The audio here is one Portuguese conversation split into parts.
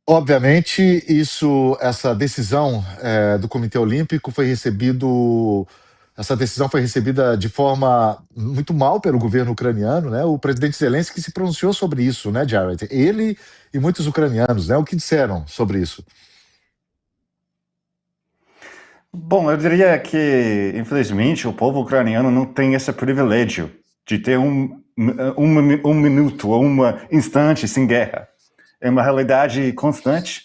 Obviamente, essa decisão do Comitê Olímpico essa decisão foi recebida de forma muito mal pelo governo ucraniano, né? O presidente Zelensky se pronunciou sobre isso, né, Jared? Ele e muitos ucranianos, né? O que disseram sobre isso? Bom, eu diria que, infelizmente, o povo ucraniano não tem esse privilégio de ter um minuto ou um instante sem guerra. É uma realidade constante.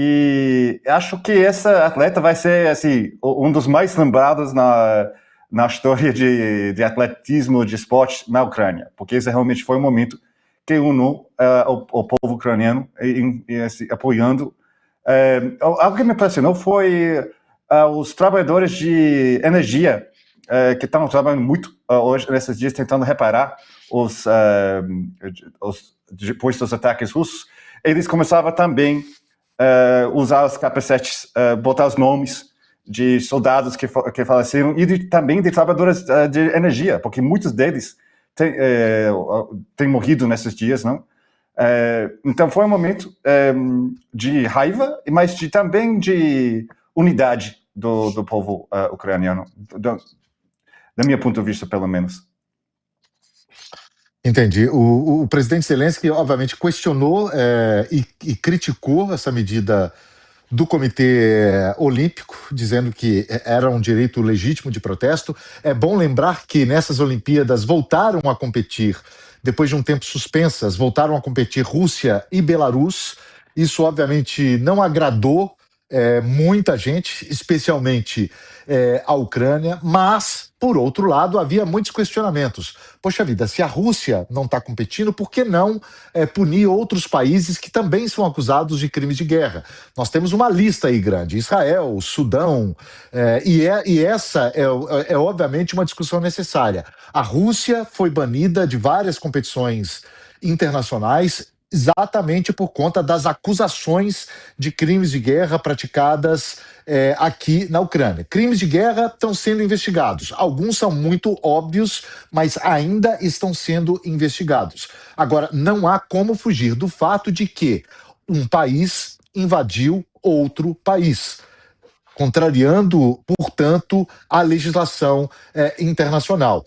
E acho que essa atleta vai ser assim, um dos mais lembrados na história de atletismo, de esporte na Ucrânia, porque esse realmente foi um momento que uniu o povo ucraniano assim, apoiando. Algo que me impressionou foi os trabalhadores de energia que estão trabalhando muito hoje, nesses dias, tentando reparar depois dos ataques russos. Eles começavam também usar os capacetes, botar os nomes de soldados que faleceram e também de trabalhadores de energia, porque muitos deles têm morrido nesses dias, não? Então foi um momento de raiva, mas também de unidade do povo ucraniano, da minha ponto de vista, pelo menos. Entendi. O presidente Zelensky, obviamente, questionou e criticou essa medida do Comitê Olímpico, dizendo que era um direito legítimo de protesto. É bom lembrar que nessas Olimpíadas voltaram a competir, depois de um tempo suspensas, voltaram a competir Rússia e Belarus. Isso, obviamente, não agradou muita gente, especialmente a Ucrânia, mas, por outro lado, havia muitos questionamentos. Poxa vida, se a Rússia não está competindo, por que não punir outros países que também são acusados de crimes de guerra? Nós temos uma lista aí grande: Israel, Sudão, e essa é obviamente uma discussão necessária. A Rússia foi banida de várias competições internacionais exatamente por conta das acusações de crimes de guerra praticadas aqui na Ucrânia. Crimes de guerra estão sendo investigados. Alguns são muito óbvios, mas ainda estão sendo investigados. Agora, não há como fugir do fato de que um país invadiu outro país, contrariando, portanto, a legislação internacional.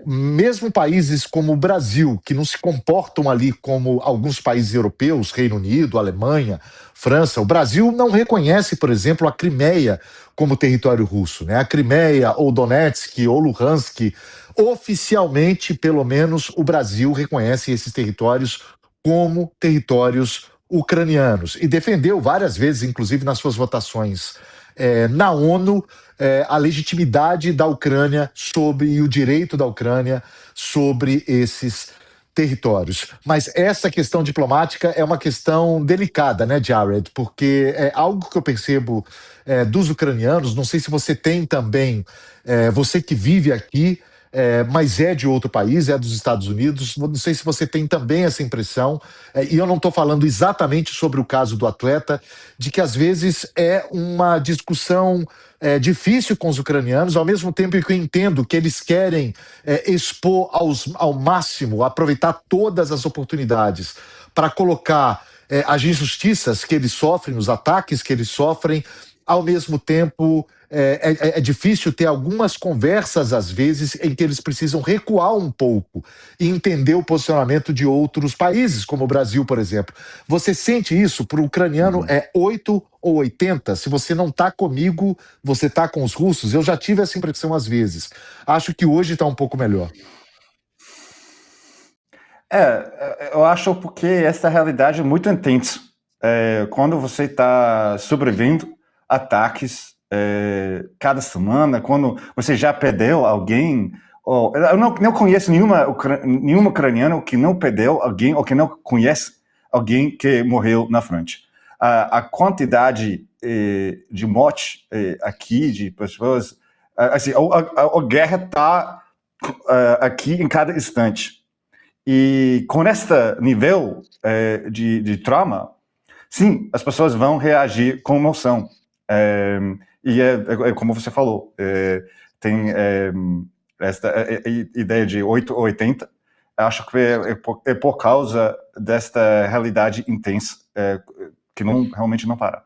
Mesmo países como o Brasil, que não se comportam ali como alguns países europeus, Reino Unido, Alemanha, França, o Brasil não reconhece, por exemplo, a Crimeia como território russo, né? A Crimeia, ou Donetsk, ou Luhansk, oficialmente, pelo menos, o Brasil reconhece esses territórios como territórios ucranianos e defendeu várias vezes, inclusive nas suas votações na ONU, a legitimidade da Ucrânia e o direito da Ucrânia sobre esses territórios. Mas essa questão diplomática é uma questão delicada, né, Jared? Porque é algo que eu percebo dos ucranianos, não sei se você tem também, você que vive aqui, mas é de outro país, é dos Estados Unidos. Não sei se você tem também essa impressão, e eu não estou falando exatamente sobre o caso do atleta, de que às vezes é uma discussão difícil com os ucranianos, ao mesmo tempo que eu entendo que eles querem expor ao máximo, aproveitar todas as oportunidades para colocar as injustiças que eles sofrem, os ataques que eles sofrem. Ao mesmo tempo, é difícil ter algumas conversas, às vezes, em que eles precisam recuar um pouco e entender o posicionamento de outros países, como o Brasil, por exemplo. Você sente isso? Para o ucraniano é 8 ou 80? Se você não está comigo, você está com os russos? Eu já tive essa impressão às vezes. Acho que hoje está um pouco melhor. Eu acho porque essa realidade é muito intensa. Quando você está sobrevivendo ataques cada semana, quando você já perdeu alguém, eu não conheço nenhum ucraniano que não perdeu alguém ou que não conhece alguém que morreu na frente. A quantidade de morte aqui, de pessoas, assim, a guerra está aqui em cada instante. E com este nível de trauma, sim, as pessoas vão reagir com emoção. E é como você falou, tem esta ideia de 8 ou 80. Acho que é por causa desta realidade intensa que não realmente não para.